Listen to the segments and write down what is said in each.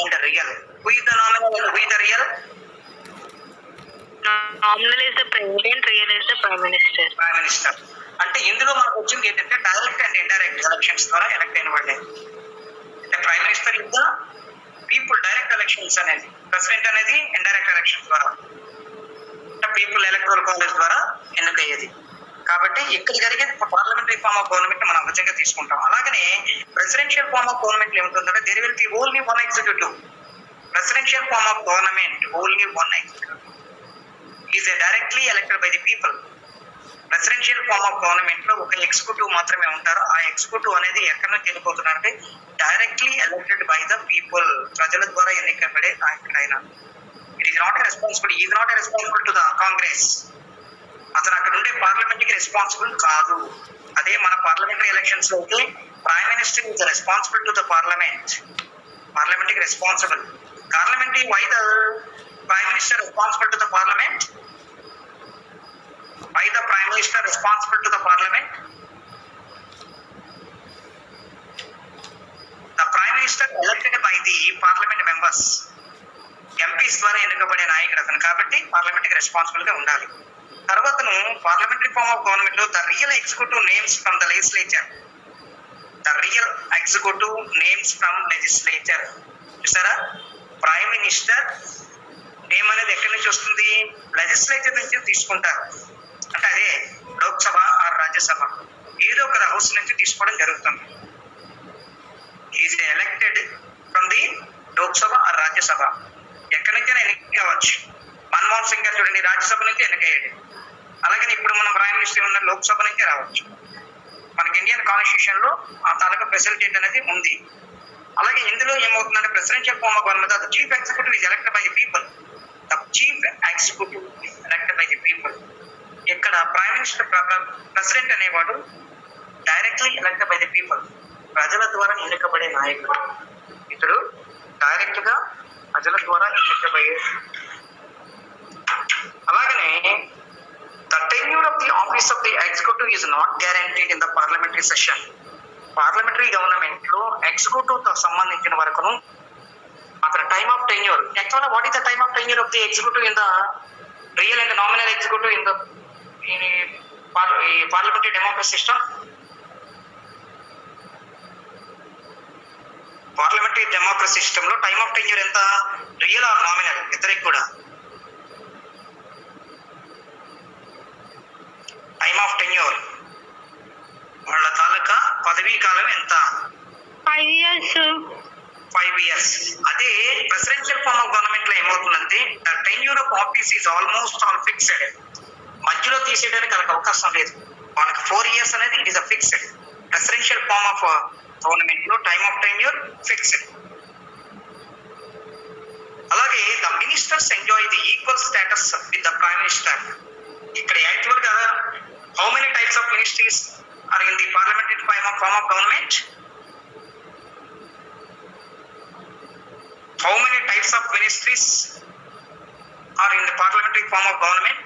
and real. Who is the nominal and who is the real? Nominal is the president, real is the prime minister. Prime minister. అంటే ఇందులో మనకు వచ్చింది ఏంటంటే direct and indirect elections ద్వారా elect అయిన వాళ్ళే. అంటే prime minister is the people, direct elections అనేది. ప్రెసిడెంట్ అనేది ఇండైరెక్ట్ ఎలక్షన్ ద్వారా, పీపుల్ ఎలక్టరల్ కాలేజ్ ద్వారా ఎన్నికయ్యేది. కాబట్టి ఇక్కడ జరిగే పార్లమెంటరీ ఫార్మ్ ఆఫ్ గవర్నమెంట్ మనం అభ్యంగా తీసుకుంటాం. అలాగనే ప్రెసిడెన్షియల్ ఫార్మ్ ఆఫ్ గవర్నమెంట్ ఏముంటుందంటే there will be only one executive. Presidential form of government only one executive is directly elected by the people. Presidential form of government లో ఒక executive మాత్రమే ఉంటారు. ఆ ఎగ్జిక్యూటివ్ అనేది ఎక్కడి నుంచి వెళ్ళిపోతున్నారంటే directly elected by the people, ప్రజల ద్వారా ఎన్నికబడే నాయకుడు ఆయన. It is not responsible, is not responsible to the Congress. అతను అక్కడ ఉండే పార్లమెంట్ కి రెస్పాన్సిబుల్ కాదు. అదే మన పార్లమెంటరీ ఎలక్షన్స్ లో అయితే prime minister is responsible to the parliament, parliament కి responsible. Parliamentary why the prime minister responsible to the parliament? Why the Prime Minister responsible to the Parliament? The Prime Minister elected by the Parliament members. MPs ద్వారా ఎన్నికబడే నాయకుడు అతను, కాబట్టి parliament కి responsible గా ఉండాలి. తర్వాతను parliamentary form of government లో the real executive names from the legislature. The real executive names from legislature. చూసారా, ప్రైమ్ మినిస్టర్ నేమ్ అనేది ఎక్కడి నుంచి వస్తుంది? లెజిస్లేచర్ నుంచి తీసుకుంటారు. అంటే అదే లోక్సభ ఆర్ రాజ్యసభ, ఏదో ఒక హౌస్ నుంచి తీసుకోవడం జరుగుతుంది. Is elected from the Lok Sabha or Rajya Sabha. ఎక్కడి నుంచైనా ఎన్నిక కావచ్చు. మన్మోహన్ సింగ్ గారు చూడండి, రాజ్యసభ నుంచి ఎన్నికయ్యాడు. అలాగే ఇప్పుడు మనం ప్రైమ్ మినిస్టర్ ఉన్న లోక్సభ నుంచి రావచ్చు. మనకి ఇండియన్ కాన్స్టిట్యూషన్ లో ఆ తాలూకా ప్రెసిడెంట్ అనేది ఉంది. అలాగే ఇందులో ఏమవుతుందంటే presidential form of government the chief executive is elected by the people. The chief executive is elected by the people. ఇక్కడ ప్రైమ్ మినిస్టర్ ప్రెసిడెంట్ అనేవాడు directly elected by the people, ప్రజల ద్వారా ఎన్నికబడే నాయకుడు. ఇతడు డైరెక్ట్ గా ప్రజల ద్వారా ఎన్నికబడే. అలాగనే the tenure of the office of the executive is not guaranteed in the parliamentary session. Parliamentary government లో ఎగ్జిక్యూటివ్ తో సంబంధించిన వరకును అక్కడ టైమ్ ఆఫ్ టెన్యూర్. యాక్చువల్గా what is the time of tenure of the executive in the real and nominal executive in the parliamentary democracy system? Parliamentary democracy system లో time of tenure ఎంత? Real are nominal ఇద్దరికి కూడా time of tenure, వాళ్ళ తాలూకా పదవీ కాలం ఎంత? 5 years. 5 years. అదే presidential form of government లో ఏమవుతుందంటే the tenure of office is almost all fixed. మధ్యలో తీసేయడానికి వాళ్ళకి అవకాశం లేదు. వాళ్ళకి 4 years అనేది it is a fixed. Presidential form of government లో టైమ్ ఆఫ్ టెన్యూర్ ఫిక్స్డ్. అలాగే the ministers enjoy the equal status with the prime minister. ఇక్కడ యాక్చువల్ గా how many types of ministries are in the parliamentary form of government? How many types of ministries are in the parliamentary form of government?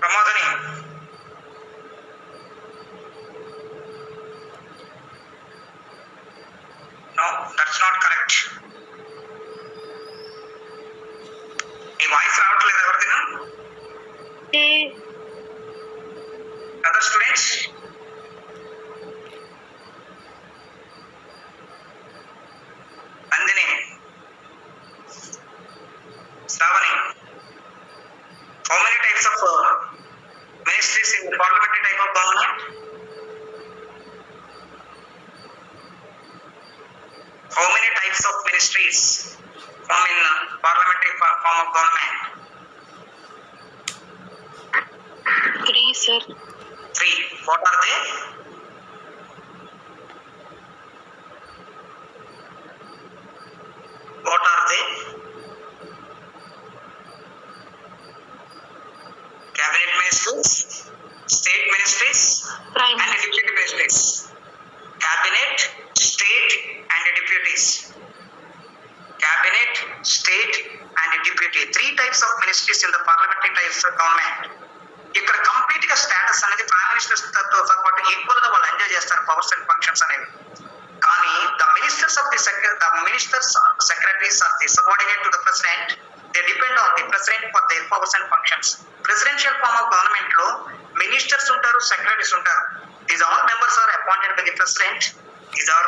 Pramadani. No, that's not correct. ఈ voice రావట్లేదు ఎవరిదినా? Other students? Nandini, Shravani, how many types of ministries in the parliamentary type of government? How many types of ministries form in parliamentary form of government? 3, sir. 3. What are they? What are they? Cabinet ministries, state ministries, Prime and deputy ministries. Cabinet, state, and deputies. Cabinet, state, and deputy. 3 types of ministries in the parliamentary types of government. ఇక్కడ complete గా status అనేది prime minister తో పాటు equal గా వాళ్ళు enjoy చేస్తారు powers and functions అనేవి. ministers of the ministers or secretaries are the subordinate to the president. They depend on the president for their powers and functions. Presidential form of government లో ministers ఉంటారు, secretaries ఉంటారు. These all members are appointed by the president. These are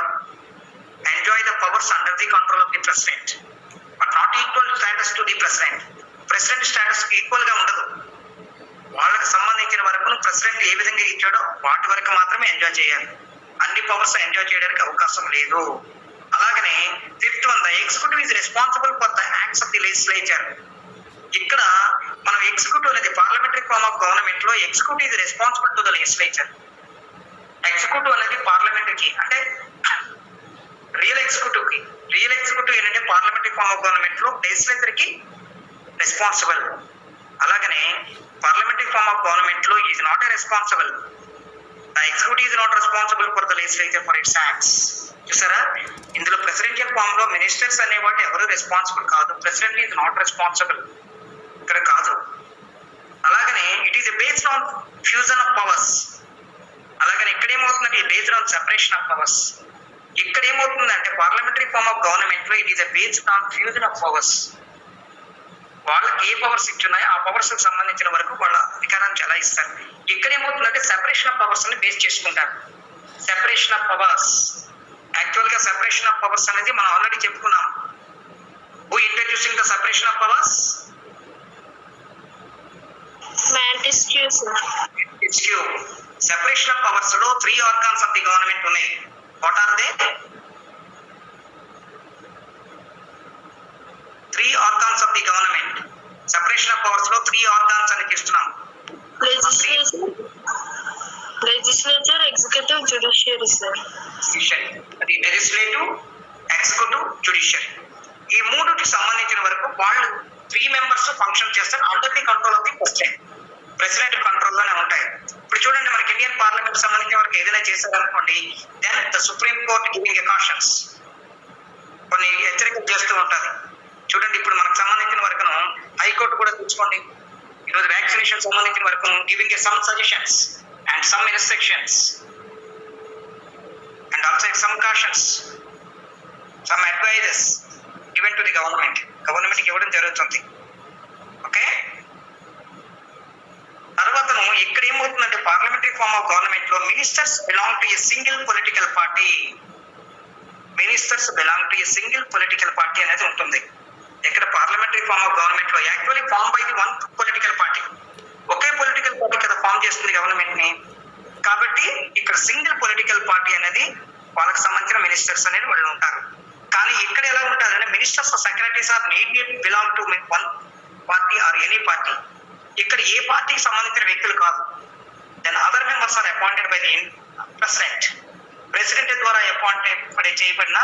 enjoy the powers under the control of the president, but not equal status to the president. President status equal గా ఉండదు. వాళ్ళకి సంబంధించిన వరకు president ఏ విధంగా ఇచ్చాడో వాటి వరకు మాత్రమే ఎంజాయ్ చేయాలి. అన్ని పవర్స్ ఎంజాయ్ చేయడానికి అవకాశం లేదు. అలాగనే fifth one, the executive is responsible for the acts of the legislature. ఇక్కడ మనం ఎగ్జిక్యూటివ్ అనేది పార్లమెంటరీ ఫార్మ్ ఆఫ్ గవర్నమెంట్ లో executive is responsible to the legislature. Executive అనేది పార్లమెంట్ కి, అంటే రియల్ ఎగ్జిక్యూటివ్ ఏంటంటే పార్లమెంటరీ ఫార్మ్ ఆఫ్ గవర్నమెంట్ లో legislature కి రెస్పాన్సిబుల్. అలాగనే పార్లమెంటరీ ఫార్మ్ ఆఫ్ గవర్నమెంట్ లో is not a responsible. The executive is not responsible for the legislature for its acts. చూసారా, ఇందులో ప్రెసిడెన్షియల్ ఫామ్ లో మినిస్టర్స్ అనేవాటి ఎవరు రెస్పాన్సిబుల్ కాదు. ప్రెసిడెంట్ ఈజ్ నాట్ రెస్పాన్సిబుల్ ఇక్కడ కాదు. అలాగనే it is based on fusion of powers. అలాగనే ఇక్కడ ఏమవుతుందంటే based on separation of powers. ఇక్కడ ఏమవుతుందంటే పార్లమెంటరీ ఫార్మ్ ఆఫ్ గవర్నమెంట్ లో it is based on fusion of powers. వాళ్ళకి ఏ పవర్స్ ఇచ్చున్నాయో ఆ పవర్స్ కి సంబంధించిన వరకు వాళ్ళ అధికారాన్ని చెలాయిస్తారు. ఇక్కడ ఏమవుతుందంటే సెపరేషన్ ఆఫ్ పవర్స్ ని బేస్ చేసుకుంటారు. సెపరేషన్ ఆఫ్ పవర్స్, యాక్చువల్ గా సెపరేషన్ ఆఫ్ పవర్స్ అనేది మనం ఆల్రెడీ చెప్పుకున్నాం. Who introducing the separation of powers? Montesquieu. Separation of powers లో 3 ఆర్గాన్స్ ఆఫ్ ది గవర్నమెంట్ ఉన్నాయి. What are they? 3 organs of the government. Separation of powers లో 3 organs అని ఇస్తున్నాం. Legislature, executive, judiciary sir. అది legislative, executive, judiciary. ఈ మూడుకి సంబంధించిన వరకు వాళ్ళు 3 మెంబర్స్ ఫంక్షన్ చేస్తారు under the control of the president. President control లోనే ఉంటాయి. ఇప్పుడు చూడండి, మనకి ఇండియన్ పార్లమెంట్ సంబంధించిన వరకు ఏదైనా చేశారనుకోండి, then the supreme court giving a cautions, కొన్ని హెచ్చరికలు చేస్తూ ఉంటారు. చూడండి, ఇప్పుడు మనకు సంబంధించిన వరకు హైకోర్టు కూడా తీసుకోండి. ఈరోజు వ్యాక్సినేషన్ సంబంధించిన వరకు giving some suggestions and some instructions and also some cautions, some advises given to the government కి ఇవ్వడం జరుగుతుంది. ఓకే, తర్వాతను ఇక్కడ ఏమవుతుందంటే పార్లమెంటరీ ఫార్మ్ ఆఫ్ గవర్నమెంట్ లో ministers belong to a single political party. Ministers belong to a single political party అనేది ఉంటుంది. ఇక్కడ పార్లమెంటరీ ఫార్మ్ ఆఫ్ గవర్నమెంట్ లో actually form by the 1 political party. ఒకే పొలిటికల్ పార్టీ కదా ఫార్మ్ చేస్తుంది government ని. కాబట్టి ఇక్కడ సింగిల్ పొలిటికల్ పార్టీ అనేది వాళ్ళకి సంబంధించిన మినిస్టర్స్ అనేది వాళ్ళు ఉంటారు. కానీ ఇక్కడ ఎలా ఉంటారంటే ministers secretaries are need belong to 1 party or any party. ఇక్కడ ఏ పార్టీకి సంబంధించిన వ్యక్తులు కాదు. Then other members are appointed by the president. President ద్వారా అపాయింట్ చేయబడిన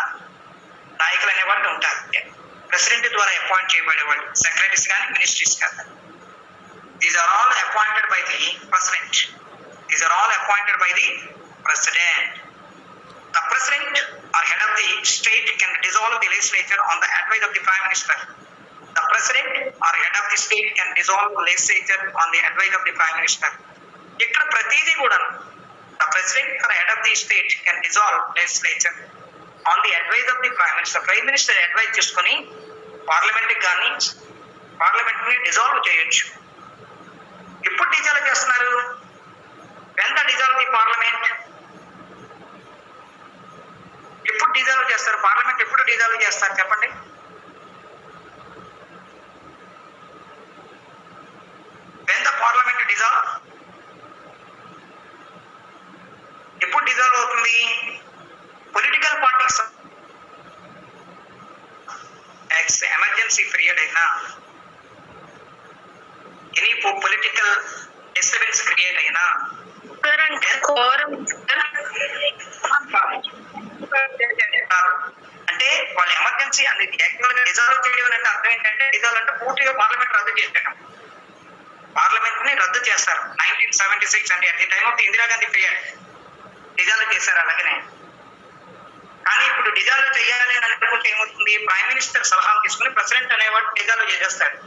నాయకులు అనేవాళ్ళు ఉంటారు. ప్రెసిడెంట్ ద్వారా అపాయింట్ చేయబడేవాళ్ళు సెక్రటరీస్ కానీ మినిస్ట్రీస్ కానీ. These are all appointed by the president. These are all appointed by the president. The president or head of the state can dissolve the legislature on the advice of the prime minister. The president or head of the state can dissolve the legislature on the advice of the prime minister. ఇక్కడ ప్రతిదీ కూడా the president or head of the state can dissolve legislature on the advice of the prime minister. Prime minister advise చేసుకుని parliament కానీ parliament ని dissolve చేయొచ్చు. ఎప్పుడు dissolve చేస్తున్నారు? when the dissolve the parliament. ఎప్పుడు డిజాల్వ్ చేస్తారు? పార్లమెంట్ ఎప్పుడు dissolve చేస్తారు చెప్పండి? when the parliament dissolve. ఎప్పుడు డిజాల్వ్ అవుతుంది? పొలిటికల్ పార్టీస్ ఎమర్జెన్సీ పీరియడ్ అయినా, ఎనీ పొలిటికల్ డిస్టర్బెన్స్ క్రియేట్ అయినా, అంటే వాళ్ళ ఎమర్జెన్సీ అనేది యాక్చువల్ గా డిజాల్వ్ చేయడం అంటే అర్థం ఏంటంటే, డిజాల్వ్ అంటే పూర్తిగా పార్లమెంట్ రద్దు చేయడం. పార్లమెంట్ ని రద్దు చేస్తారు. 1976 అంటే at the time of the Indira Gandhi period dissolve చేశారు. అలాగనే కానీ ఇప్పుడు డిజాల్వ్ చేయాలి అని అనుకుంటే ఏమవుతుంది? ప్రైమ్ మినిస్టర్ సలహా తీసుకుని ప్రెసిడెంట్ అనేవాడు డిజాల్వ్ చేసేస్తాడు.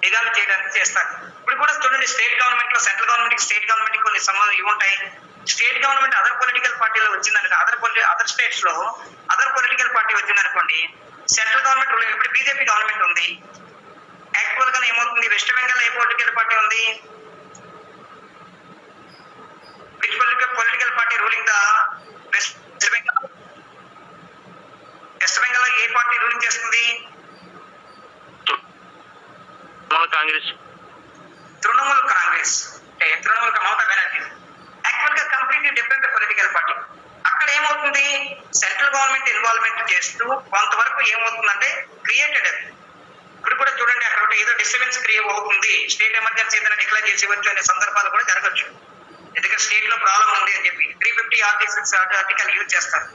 డిజాల్వ్ చేయడానికి చేస్తారు. ఇప్పుడు కూడా చూడండి, స్టేట్ గవర్నమెంట్ లో సెంట్రల్ గవర్నమెంట్ కి స్టేట్ గవర్నమెంట్ కి కొన్ని సంబంధం ఇవి ఉంటాయి. స్టేట్ గవర్నమెంట్ అదర్ పొలిటికల్ పార్టీలో వచ్చిందనుకో, స్టేట్స్ లో అదర్ పొలిటికల్ పార్టీ వచ్చింది అనుకోండి, సెంట్రల్ గవర్నమెంట్ రూలింగ్. ఇప్పుడు బీజేపీ గవర్నమెంట్ ఉంది, యాక్చువల్ గా ఏమవుతుంది, వెస్ట్ బెంగాల్ ఏ పొలిటికల్ పార్టీ ఉంది, which political party ruling the west Bengal? West Bengal A party ruling చేస్తుంది? కాంగ్రెస్. తృణమూల్ కాంగ్రెస్, తృణమూల్ మమతా బెనర్జీ. యాక్చువల్ గా కంప్లీట్లీ డిఫరెంట్ పొలిటికల్ పార్టీ. అక్కడ ఏమవుతుంది, సెంట్రల్ గవర్నమెంట్ ఇన్వాల్వ్మెంట్ చేస్తూ కొంతవరకు ఏమవుతుందంటే క్రియేటెడ్. ఇప్పుడు కూడా చూడండి, అక్కడ ఏదో డిస్టర్బెన్స్ క్రియేట్ అవుతుంది, స్టేట్ ఎమర్జెన్సీ ఏదైనా డిక్లేర్ చేసి ఇవ్వచ్చు అనే సందర్భాలు కూడా జరగచ్చు. ఎందుకంటే స్టేట్ లో ప్రాబ్లం ఉంది అని చెప్పి 350 ఆర్టికల్ యూజ్ చేస్తారు.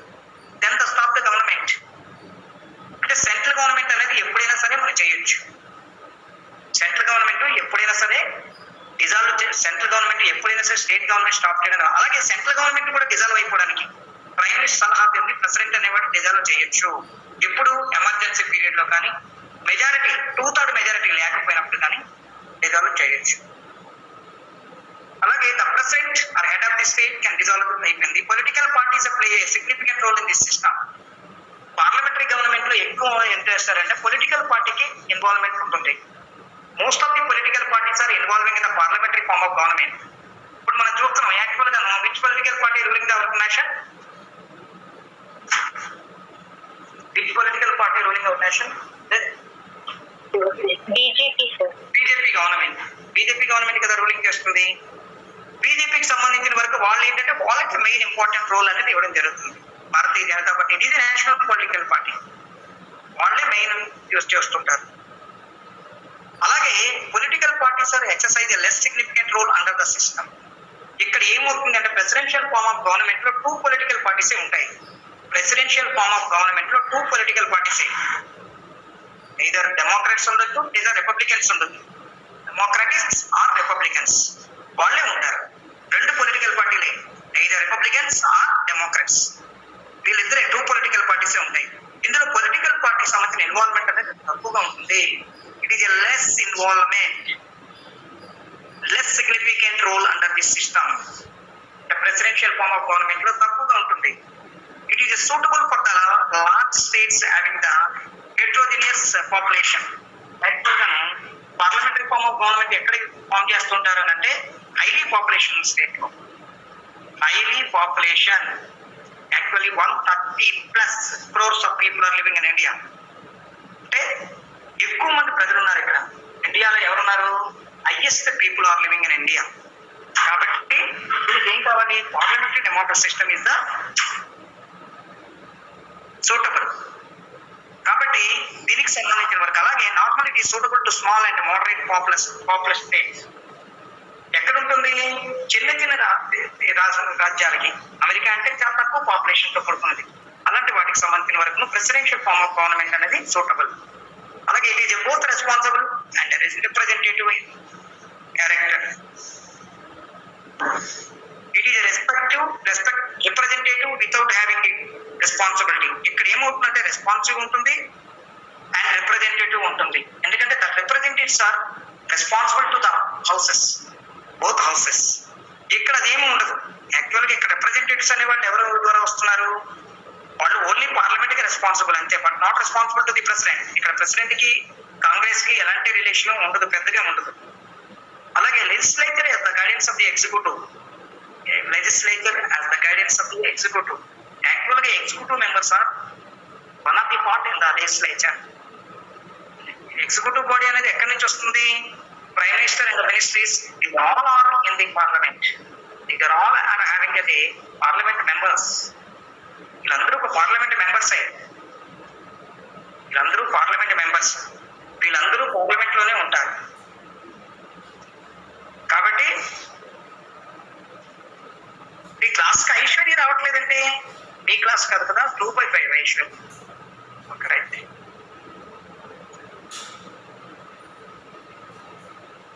Then the stop the government. అంటే సెంట్రల్ గవర్నమెంట్ అనేది ఎప్పుడైనా సరే మనం చేయొచ్చు. సెంట్రల్ గవర్నమెంట్ ఎప్పుడైనా సరే డిజాల్వ్, సెంట్రల్ గవర్నమెంట్ ఎప్పుడైనా సరే స్టేట్ గవర్నమెంట్ స్టాప్ చేయడం. అలాగే సెంట్రల్ గవర్నమెంట్ కూడా డిజాల్వ్ అయిపోవడానికి ప్రైమ్ మినిస్టర్ సలహా ఉంది, ప్రెసిడెంట్ అనేవాడు డిజాల్వ్ చేయొచ్చు. ఎప్పుడు ఎమర్జెన్సీ పీరియడ్ లో కానీ, మెజారిటీ 2/3 మెజారిటీ లేకపోయినప్పుడు కానీ డిజాల్వ్ చేయొచ్చు. అలాగే the president or head of the state can dissolve అయిపోయింది. Political parties play a significant role in this system. Parliamentary government లో ఎక్కువ ఏం చేస్తారంటే పొలిటికల్ పార్టీకి ఇన్వాల్వ్మెంట్ ఉంటుంది. Most of the political parties are involving in the parliamentary form of government. ఇప్పుడు మనం చూస్తున్నాం, యాక్చువల్ గా which political party ruling the nation? Which political party ruling the nation? BJP sir. BJP government. BJP government కదా ruling చేస్తుంది. బీజేపీకి సంబంధించిన వరకు వాళ్ళు ఏంటంటే వాళ్ళకి మెయిన్ ఇంపార్టెంట్ రోల్ అనేది ఇవ్వడం జరుగుతుంది. భారతీయ జనతా పార్టీ ఇది నేషనల్ పొలిటికల్ పార్టీ, వాళ్ళే మెయిన్ యూజ్ చేస్తుంటారు. అలాగే political parties are exercise less significant role under the system. ఇక్కడ ఏమవుతుందంటే ప్రెసిడెన్షియల్ ఫార్మ్ ఆఫ్ గవర్నమెంట్ లో 2 పొలిటికల్ పార్టీసే ఉంటాయి. ప్రెసిడెన్షియల్ ఫార్మ్ ఆఫ్ గవర్నమెంట్ లో 2 పొలిటికల్ పార్టీసే, either డెమోక్రాట్స్ ఉండొచ్చు, either రిపబ్లికన్స్ ఉండొచ్చు. డెమోక్రాటిక్స్ ఆర్ రిపబ్లికన్స్ వాళ్ళే ఉంటారు. 2 పొలిటికల్ పార్టీలే, either రిపబ్లికన్స్ ఆర్ డెమోక్రాట్స్. వీళ్ళిద్దరే 2 పొలిటికల్ పార్టీసే ఉంటాయి. ఇందులో పొలిటికల్ పార్టీ సంబంధించిన ఇన్వాల్వ్మెంట్ అనేది తక్కువగా ఉంటుంది. It is a less involvement, less significant role under this system. Presidential form of government లో తక్కువగా ఉంటుంది. It is suitable for the large states having the heterogeneous population. Actual గా పార్లమెంటరీ ఫార్మ్ ఆఫ్ గవర్నమెంట్ ఎక్కడ form చేస్తుంటారు అని అంటే highly population state లో. Highly population, actually 130+ crores of people are living in India. అంటే ఎక్కువ మంది ప్రజలు ఉన్నారు ఇక్కడ. ఇండియాలో ఎవరున్నారు? Highest people are living in India. కాబట్టి దీనికి ఏం కావాలి? Parliamentary democracy system is the suitable. కాబట్టి దీనికి సంబంధించిన వరకు అలాగే normal it is suitable to small and moderate populous states. ఎక్కడ ఉంటుంది? చిన్న చిన్న రాజ్యాలకి. అమెరికా అంటే చాలా తక్కువ పాపులేషన్ తో కూడుకున్నది. అలాంటి వాటికి సంబంధించిన వరకు ప్రెసిడెన్షియల్ ఫార్మ్ ఆఫ్ గవర్నమెంట్ అనేది సూటబుల్. అలాగే it is both responsible and representative character. It is representative without having responsibility. ఇక్కడ ఏమవుతుందంటే రెస్పాన్సివ్ ఉంటుంది అండ్ రిప్రజెంటేటివ్ ఉంటుంది. ఎందుకంటే the representatives are responsible to the houses, both houses. ఇక్కడ అదేమీ ఉండదు. యాక్చువల్ గా ఇక్కడ రిప్రజెంటేటివ్స్ అనే వాళ్ళు ఎవరు ద్వారా వస్తున్నారు? వాళ్ళు ఓన్లీ పార్లమెంట్ కి రెస్పాన్సిబుల్ అంతే, but not responsible to the president. ఇక్కడ ప్రెసిడెంట్ కి కాంగ్రెస్ కి ఎలాంటి రిలేషన్ ఉండదు, పెద్దగా ఉండదు. అలాగే legislature as the guidance of the executive. Legislature as the guidance of the executive. Actual గా executive members are one of the part in the legislature. Executive body అనేది ఎక్కడి నుంచి వస్తుంది? Prime minister and the ministries is all are in the parliament. Either all are having the parliament members. వీళ్ళందరూ ఒక parliament members. వీళ్ళందరూ parliament members. వీళ్ళందరూ parliament లోనే ఉంటారు. కాబట్టి ఈ క్లాస్ కి ఐశ్వర్య రావట్లేదంటే మీ క్లాస్ కాదు కదా, 2/5 Aishwarya. Okay, right.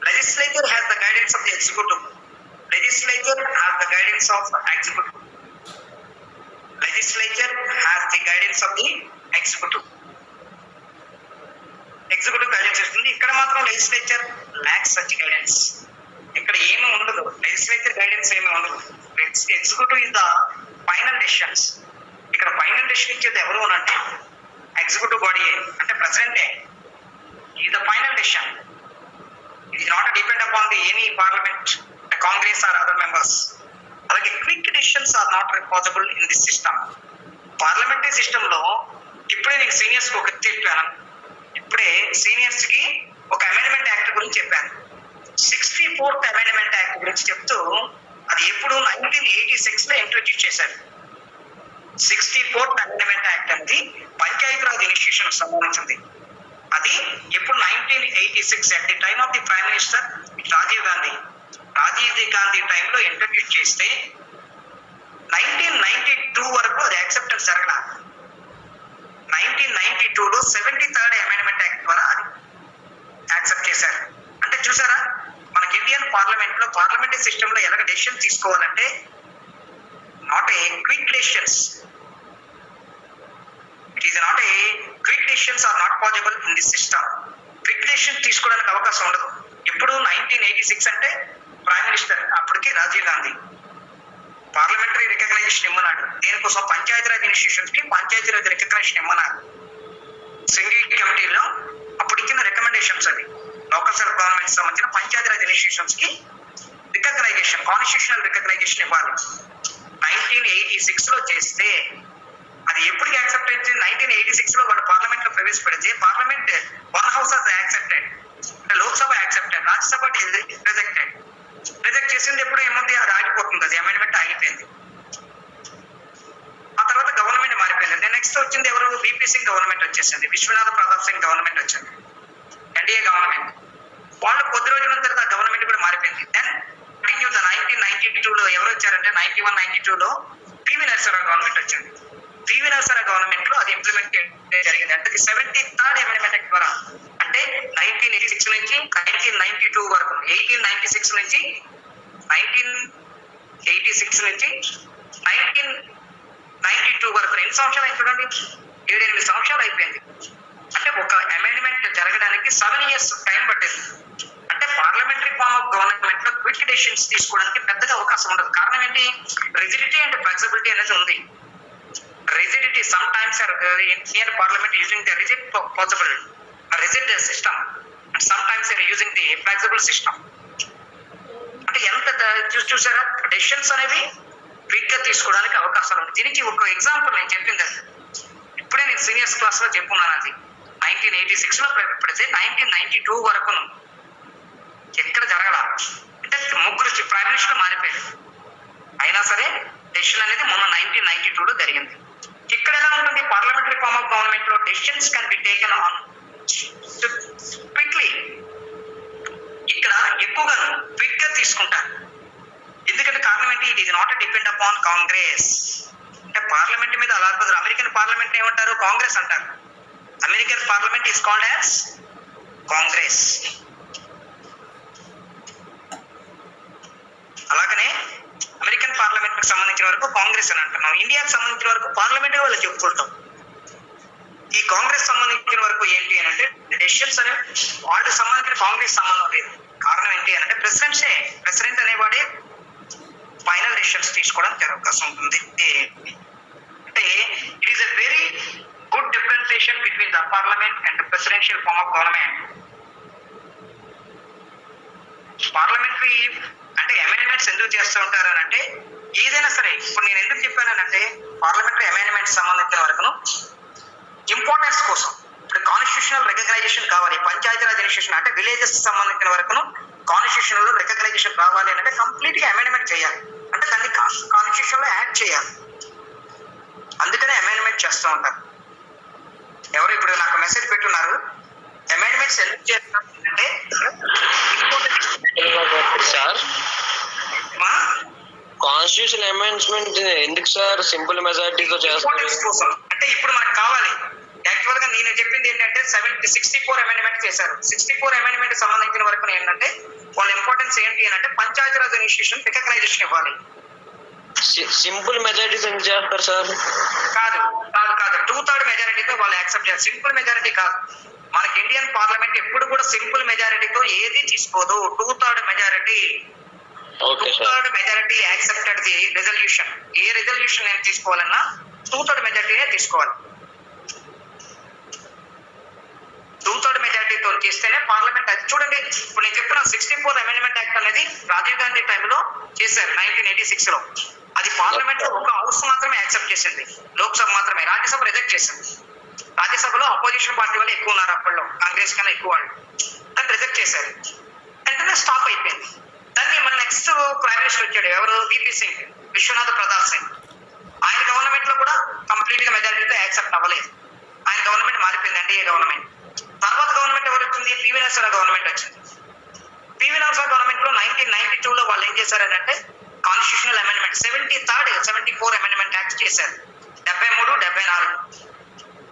Legislature has the guidance of the executive. Legislature has the guidance of executive. Legislature has the guidance of the executive. Executive guidance ఇస్తుంది. ఇక్కడ మాత్రం legislature lacks such guidance. ఇక్కడ ఏమీ ఉండదు, legislature guidance ఏమీ ఉండదు. Executive is the final decisions. ఇక్కడ final decision ఇచ్చేది ఎవరు అని అంటే ఎగ్జిక్యూటివ్ బాడీ అంటే ప్రెసిడెంటే. ఈ the final decision. It is not depend upon the any parliament Congress or other members. అలాగే quick decisions are not possible in this system. Parliamentary system లో ఇప్పుడే నేను సీనియర్స్ కి ఒక చెప్పాను. ఇప్పుడే సీనియర్స్ కి ఒక అమెండ్మెంట్ యాక్ట్ గురించి చెప్పాను. 64th అమెండ్మెంట్ యాక్ట్ గురించి చెప్తూ అది ఎప్పుడు 1986 లో ఇంట్రొడ్యూస్ చేశారు. 64th అమెండ్మెంట్ యాక్ట్ అనేది పంచాయతీరాజ్ ఇనిషియేషన్ సంబంధించింది. అది ఎప్పుడు 1986 at the time of the prime minister Rajiv Gandhi టైంలో ఇంట్రొడ్యూస్ చేస్తే 1992 వరకు అది యాక్సెప్టెన్స్ జరగల. 1992లో 73rd అమెండ్మెంట్ యాక్ట్ ద్వారా అది యాక్సెప్ట్ చేశారు. అంటే చూసారా, మనకి ఇండియన్ పార్లమెంట్ లో పార్లమెంటరీ సిస్టమ్ లో ఎలాగ డెసిషన్ తీసుకోవాలంటే not a quick decisions. It is not a quick decisions are not possible in this system. Quick decision తీసుకోవడానికి అవకాశం ఉండదు. ఎప్పుడు 1986 అంటే ప్రైమ్ మినిస్టర్ అప్పటికి రాజీవ్ గాంధీ పార్లమెంటరీ రికగ్నైజేషన్ ఇమ్మన్నాడు. దేనికోసం? పంచాయతీరాజ్ ఇన్స్టిట్యూషన్స్ కి పంచాయతీరాజ్ రికగ్నైజేషన్ ఇమ్మన్నారు. సింగిల్ కమిటీలో అప్పుడు ఇచ్చిన రికమెండేషన్స్ అవి లోకల్ సెల్ఫ్ గవర్నమెంట్ సంబంధించిన పంచాయతీరాజ్ ఇన్స్టిట్యూషన్స్ కి రికగ్నైజేషన్, కాన్స్టిట్యూషనల్ రికగ్నైజేషన్ ఇవ్వాలి. 1986 లో చేస్తే అది ఎప్పటికి యాక్సెప్ట్ అయింది? 1986 లో వాళ్ళు పార్లమెంట్ లో ప్రవేశపెడితే parliament one house has accepted, Lok Sabha accepted, Rajya Sabha rejected. Reject చేసింది ఎప్పుడు ఏముంది? అది ఆగిపోతుంది, అది అమెండ్మెంట్ ఆగిపోయింది. ఆ తర్వాత గవర్నమెంట్ మారిపోయింది. నెక్స్ట్ వచ్చింది ఎవరు? బీపీ సింగ్ గవర్నమెంట్ వచ్చేసింది, విశ్వనాథ ప్రతాప్ సింగ్ గవర్నమెంట్ వచ్చింది, ఎన్డీఏ గవర్నమెంట్. వాళ్ళు కొద్ది రోజుల తర్వాత గవర్నమెంట్ కూడా మారిపోయింది. దెన్ 1992లో ఎవరు వచ్చారంటే 91-92లో పివి నరసింహారావు గవర్నమెంట్ వచ్చింది. పివి నరసింహారావు గవర్నమెంట్ లో అది ఇంప్లిమెంట్ జరిగింది. అంటే 73rd అమెండ్మెంట్ యాక్ట్ ద్వారా. అంటే 1986 నుంచి 1992 వరకు, 1896 నుంచి 1986 నుంచి 1992 వరకు 2 సంవత్సరాలు అయిపోయింది. 7-8 సంవత్సరాలు అయిపోయింది. అంటే ఒక అమెండ్మెంట్ జరగడానికి 7 years టైం పట్టింది. అంటే పార్లమెంటరీ ఫార్మ్ ఆఫ్ గవర్నమెంట్ లో క్విక్ డెసిషన్స్ తీసుకోవడానికి పెద్దగా అవకాశం ఉండదు. కారణం ఏంటి? రిజిడిటీ అండ్ ఫ్లెక్సిబిలిటీ అనేది ఉంది. Rigidity sometimes Indian Parliament using the rigid possible rigid system, and sometimes they are using the flexible system. అంటే ఎంత చూసారా, డెసిషన్స్ అనేవి క్విక్ గా తీసుకోవడానికి అవకాశాలు ఉంది. దీనికి ఒక ఎగ్జాంపుల్ నేను చెప్పింది, ఇప్పుడే నేను సీనియర్స్ క్లాస్ లో చెప్పున్నాను. అది 1986 లో పెడితే 1992 వరకు ఎక్కడ జరగల. అంటే 3 ప్రైమ్ మినిస్టర్ మారిపోయారు. అయినా సరే డెసిషన్ అనేది మొన్న 1992లో జరిగింది. ఇక్కడ ఎలా ఉంటుంది? పార్లమెంటరీ ఫార్మ్ ఆఫ్ గవర్నమెంట్ లో decisions can be taken on quickly. ఇక్కడ ఎక్కువగా క్విక్ గా తీసుకుంటారు. ఎందుకంటే కారణం ఏంటి? It is not depend upon Congress. అంటే పార్లమెంట్ మీద అలా బదులు అమెరికన్ పార్లమెంట్ ఏమంటారు? కాంగ్రెస్ అంటారు. American parliament is called as Congress. అలాగనే అమెరికన్ పార్లమెంట్ కి సంబంధించిన వరకు కాంగ్రెస్ అని అంటున్నాం. ఇండియాకి సంబంధించిన వరకు పార్లమెంట్ వాళ్ళు చెప్పుకుంటాం. ఈ కాంగ్రెస్ సంబంధించిన వరకు ఏంటి అని అంటే డెసిషన్స్ అనేవి వాళ్ళకి సంబంధించిన కాంగ్రెస్ సంబంధం లేదు. కారణం ఏంటి అని అంటే ప్రెసిడెంట్ అనేవాడే ఫైనల్ డెసిషన్స్ తీసుకోవడానికి అవకాశం ఉంటుంది. అంటే it is a very good differentiation between the parliament and presidential form of government. Parliamentary అంటే అమెండ్మెంట్స్ ఎందుకు చేస్తూ ఉంటారు అని అంటే ఏదైనా సరే, ఇప్పుడు నేను ఎందుకు చెప్పానంటే పార్లమెంటరీ అమెండ్మెంట్స్ సంబంధించిన వరకును ఇంపార్టెన్స్ కోసం. ఇప్పుడు కాన్స్టిట్యూషనల్ రికగ్నైజేషన్ కావాలి, పంచాయతీరాజ్ ఇనిషియేషన్ అంటే విలేజెస్ సంబంధించిన వరకును కాన్స్టిట్యూషన్ లో రికగ్నైజేషన్ కావాలి అంటే కంప్లీట్ గా అమెండ్మెంట్ చేయాలి. అంటే దాన్ని కాన్స్టిట్యూషన్ లో యాడ్ చేయాలి. అందుకనే అమెండ్మెంట్ చేస్తూ ఉంటారు. ఎవరు ఇప్పుడు నాకు మెసేజ్ పెట్టున్నారు, అమెండ్మెంట్స్ ఎందుకు చేస్తున్నారు అంటే సార్ కాన్స్టిట్యూషన్ అమెండ్మెంట్ ఎందుకు సార్ సింపుల్ మెజారిటీతో చేస్తారు? కోసం. అంటే ఇప్పుడు మనకు కావాలి. యాక్చువల్ గా నేను చెప్పింది ఏంటంటే 64 అమెండ్మెంట్ చేశారు. 64 అమెండ్మెంట్ సంబంధించిన వరకు ఏంటంటే వాళ్ళ ఇంపార్టెన్స్ ఏంటి అని అంటే పంచాయతీరాజ్ ఇనిషియేషన్ రికగ్నైజేషన్ ఇవ్వాలి. సింపుల్ మెజారిటీస్ ఎందుకు చేస్తారు సార్? కాదు 2/3 మెజారిటీతో వాళ్ళు యాక్సెప్ట్ చేయాలి. సింపుల్ మెజారిటీ కాదు. మనకి ఇండియన్ పార్లమెంట్ ఎప్పుడు కూడా సింపుల్ మెజారిటీతో ఏది తీసుకోదు. 2/3 majority, 2/3 majority accepted the resolution. A resolution నేను తీసుకోవాలన్నా 2/3 మెజార్టీనే తీసుకోవాలి. 2/3 మెజార్టీతో చేస్తేనే పార్లమెంట్. అది చూడండి, ఇప్పుడు నేను చెప్తున్నా 64 అమెండ్మెంట్ యాక్ట్ అనేది రాజీవ్ గాంధీ టైంలో చేశారు 1986 లో. అది పార్లమెంట్ లో ఒక హౌస్ మాత్రమే యాక్సెప్ట్ చేసింది, లోక్సభ మాత్రమే. రాజ్యసభ రిజెక్ట్ చేసింది. రాజ్యసభలో అపోజిషన్ పార్టీ వాళ్ళు ఎక్కువ ఉన్నారు అప్పట్లో, కాంగ్రెస్ కన్నా ఎక్కువ వాళ్ళు. దాన్ని రిజెక్ట్ చేశారు, వెంటనే స్టాప్ అయిపోయింది. దాన్ని మన నెక్స్ట్ ప్రైమ్ మినిస్టర్ వచ్చాడు, ఎవరు? విపి సింగ్, విశ్వనాథ్ ప్రతాప్ సింగ్. ఆయన గవర్నమెంట్ లో కూడా కంప్లీట్ గా మెజారిటీతో యాక్సెప్ట్ అవ్వలేదు. ఆయన గవర్నమెంట్ మారిపోయింది, ఎన్డీఏ గవర్నమెంట్. తర్వాత గవర్నమెంట్ ఎవరు వచ్చింది? పివి నరసింహరావు గవర్నమెంట్ వచ్చింది. పివి నరసింహరావు గవర్నమెంట్ లో 1992 లో వాళ్ళు ఏం చేశారంటే కాన్స్టిట్యూషనల్ అమెండ్మెంట్ 74 అమెండ్మెంట్ యాక్ట్ చేశారు. 73, 74.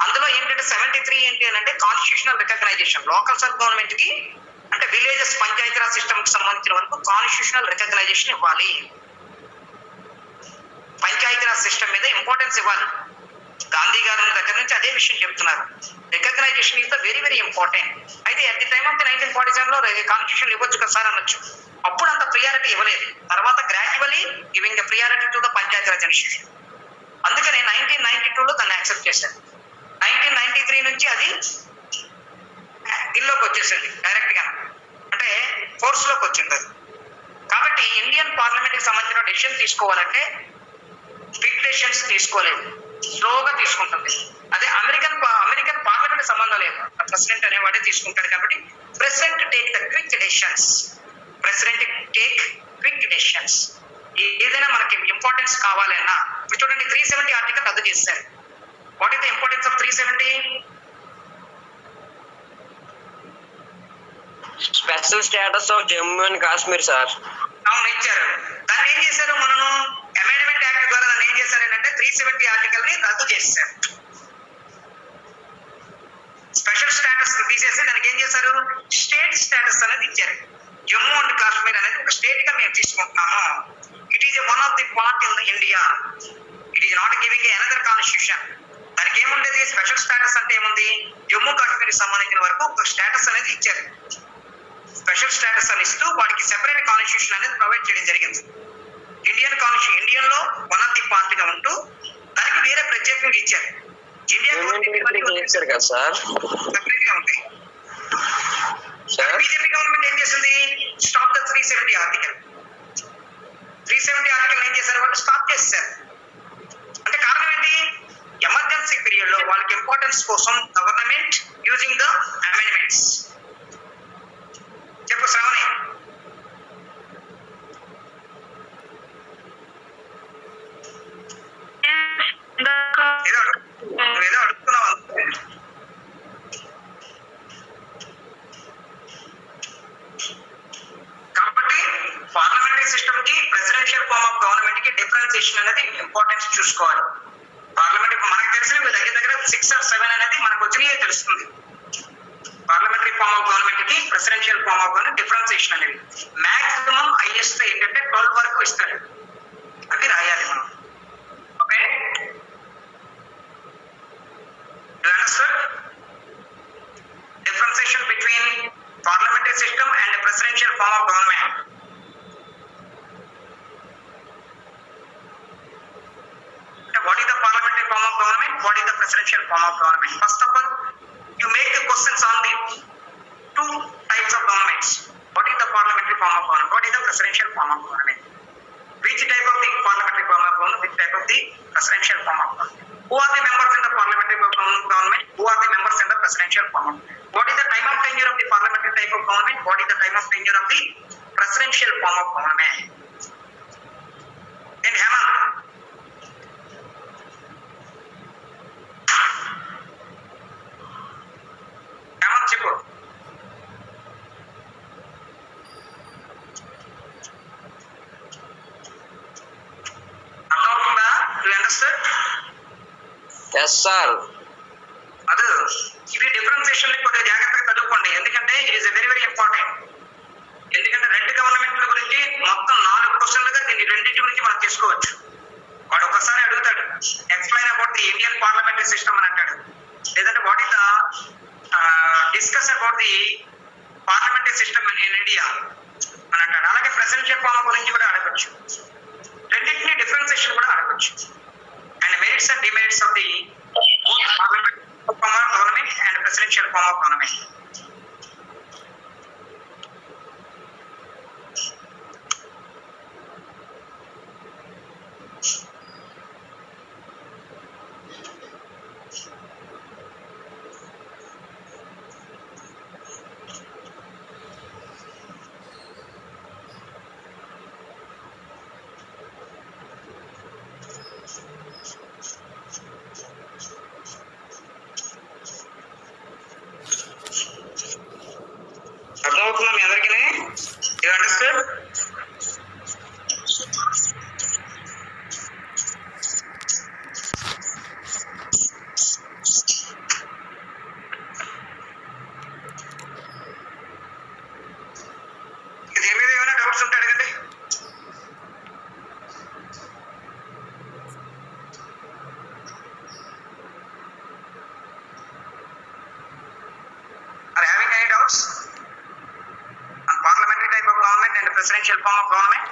అందులో ఏంటంటే 73 ఏంటి అని అంటే constitutional recognition. Local sub government కి అంటే విలేజెస్ పంచాయతీరాజ్ సిస్టమ్ కి సంబంధించిన వరకు కాన్స్టిట్యూషనల్ రికగ్నైజేషన్ ఇవ్వాలి. పంచాయతీరాజ్ సిస్టమ్ మీద ఇంపార్టెన్స్ ఇవ్వాలి. గాంధీ గారి దగ్గర నుంచి అదే విషయం చెప్తున్నారు. Recognition is the very very important. అయితే అట్ ది టైమ్ ఆఫ్ 1947 లో కాన్స్టిట్యూషన్ ఇవ్వచ్చు కదా సార్ అనొచ్చు. అప్పుడు అంత ప్రియారిటీ ఇవ్వలేదు. తర్వాత gradually giving the priority to the Panchayati Raj initiation. అందుకని 1992 లో దాన్ని యాక్సెప్ట్ చేశారు. 1993 నుంచి అది బిల్లోకి వచ్చేసింది డైరెక్ట్ గా, అంటే ఫోర్స్ లోకి వచ్చింది అది. కాబట్టి ఇండియన్ పార్లమెంట్ కి సంబంధించిన డెసిషన్ తీసుకోవాలంటే క్విక్ డెసిషన్స్ తీసుకోలేదు, స్లోగా తీసుకుంటుంది. అదే అమెరికన్ పార్లమెంట్ సంబంధం లేదు, ప్రెసిడెంట్ అనేవాడే తీసుకుంటాడు. కాబట్టి president take the quick decisions. ఏదైనా మనకి ఇంపార్టెన్స్ కావాలన్నా చూడండి, 370 ఆర్టికల్ రద్దు చేశారు. What is the importance of 370? Special status of Jammu and Kashmir sir. అవును, ఇచ్చారు. దాన్ని ఏం చేశారు? మనను అమెండ్మెంట్ యాక్ట్ ద్వారా దాన్ని ఏం చేశారంటే 370 ఆర్టికల్ ని రద్దు చేశారు. స్పెషల్ స్టేటస్ తీసేసి దానికి ఏం చేశారు? స్టేట్ స్టేటస్ అనేది ఇచ్చారు. జమ్మూ అండ్ కాశ్మీర్ అనేది ఒక స్టేట్ గా మేము తీసుకుంటున్నాము. It is one of the part in India. It is not giving another constitution. దానికి ఏముండేది? స్పెషల్ స్టేటస్ అంటే ఏముంది? జమ్మూ కాశ్మీర్ సంబంధించిన వరకు ఒక స్టేటస్ అనేది ఇచ్చారు. స్పెషల్ స్టేటస్ అని ఇస్తూ వాడికి సెపరేట్ కాన్స్టిట్యూషన్ అనేది ప్రొవైడ్ చేయడం జరిగింది. ఇండియన్ లో వన్ ఆఫ్ ది పార్ట్ గా ఉంటూ దానికి వేరే ప్రత్యేకంగా ఇచ్చారు. ఇండియా చేశారు కదా సార్. సెపరేట్ గా ఉంటాయి. బీజేపీ గవర్నమెంట్ ఏం చేసింది? Stop the 370 article. 370 ఆర్టికల్ ఏం చేశారు? వాళ్ళు స్టాప్ చేశారు. అంటే కారణం ఏంటి? ఎమర్జెన్సీ పీరియడ్ లో వాళ్ళకి ఇంపార్టెన్స్ కోసం గవర్నమెంట్ యూజింగ్ ద అమెండ్మెంట్స్. చెప్పు శ్రావణి. ఏదో అడుగుతున్నావు. కాబట్టి పార్లమెంటరీ సిస్టమ్ కి ప్రెసిడెన్షియల్ ఫార్మ్ ఆఫ్ గవర్నమెంట్ కి డిఫరెన్సియేషన్ అనేది ఇంపార్టెన్స్ చూసుకోవాలి. పార్లమెంట్ మనకు తెలిసిన దగ్గర 6 or 7 అనేది మనకు వచ్చినాయే తెలుస్తుంది. పార్లమెంటరీ ఫార్మ్ ఆఫ్ గవర్నమెంట్ కి presidential form of government differentiation అనేది మాక్సిమం హైయెస్ట్ ఏంటంటే 12 వరకు ఇస్తారు. అది రాయాలి మనం. Okay, differentiation between parliamentary system and the presidential form of government. What is the parliamentary form of government? What is the presidential form of government? First of all, you make the questions on the two types of governments. What is the parliamentary form of government? What is the presidential form of government? Which type of the parliamentary form of government? Which type of the presidential form of government? Who are the members in the parliamentary government? Who are the members in the presidential form? What is the time of tenure of the parliamentary type of government? What is the time of tenure of the presidential form of government? In Hemant. Hemant చెప్పు. అర్థమవుతుందా? Do you understand? Yes sir. అది ఇవి differentiation కొద్దిగా జాగ్రత్తగా చదువుకోండి, ఎందుకంటే it is very very important. ఎందుకంటే రెండు గవర్నమెంట్ల గురించి మొత్తం 4 క్వశ్చన్లుగా దీన్ని రెండింటి గురించి మనం చేసుకోవచ్చు. వాడు ఒకసారి అడుగుతాడు, explain about the Indian parliamentary system అని అంటాడు, లేదంటే what is the discuss about the parliamentary system in India అని అంటాడు. అలాగే ప్రెసిడెన్షియల్ ఫార్మ్ గురించి కూడా అడగచ్చు. రెండింటినీ డిఫరెన్సియేషన్ కూడా అడగచ్చు. And merits and demerits of the both parliamentary form of government and presidential form of government. అర్థమవుతుందా మీ అందరికీ? You understand? దీని మీద ఏమైనా డౌట్స్ ఉంటే అడగండి. Are having any doubts on parliamentary type of government and presidential form of government?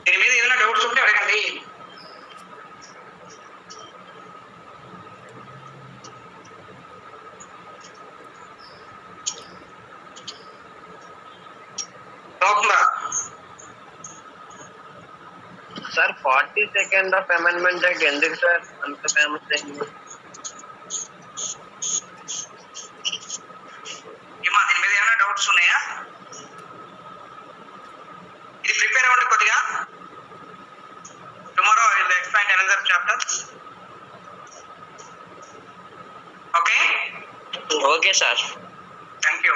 దీని మీద ఏమైనా డౌట్స్ ఉంటే అడగండి. అవుతుందా? Sir 42nd of amendment act ఎందుకు సార్ అంత ఫేమస్ అయింది? ఏమా దీని మీద ఏమైనా డౌట్స్ ఉన్నాయా? ఇది ప్రిపేర్ అవ్వండి కొద్దిగా. Tomorrow I will explain another chapter. Okay okay sir. Thank you.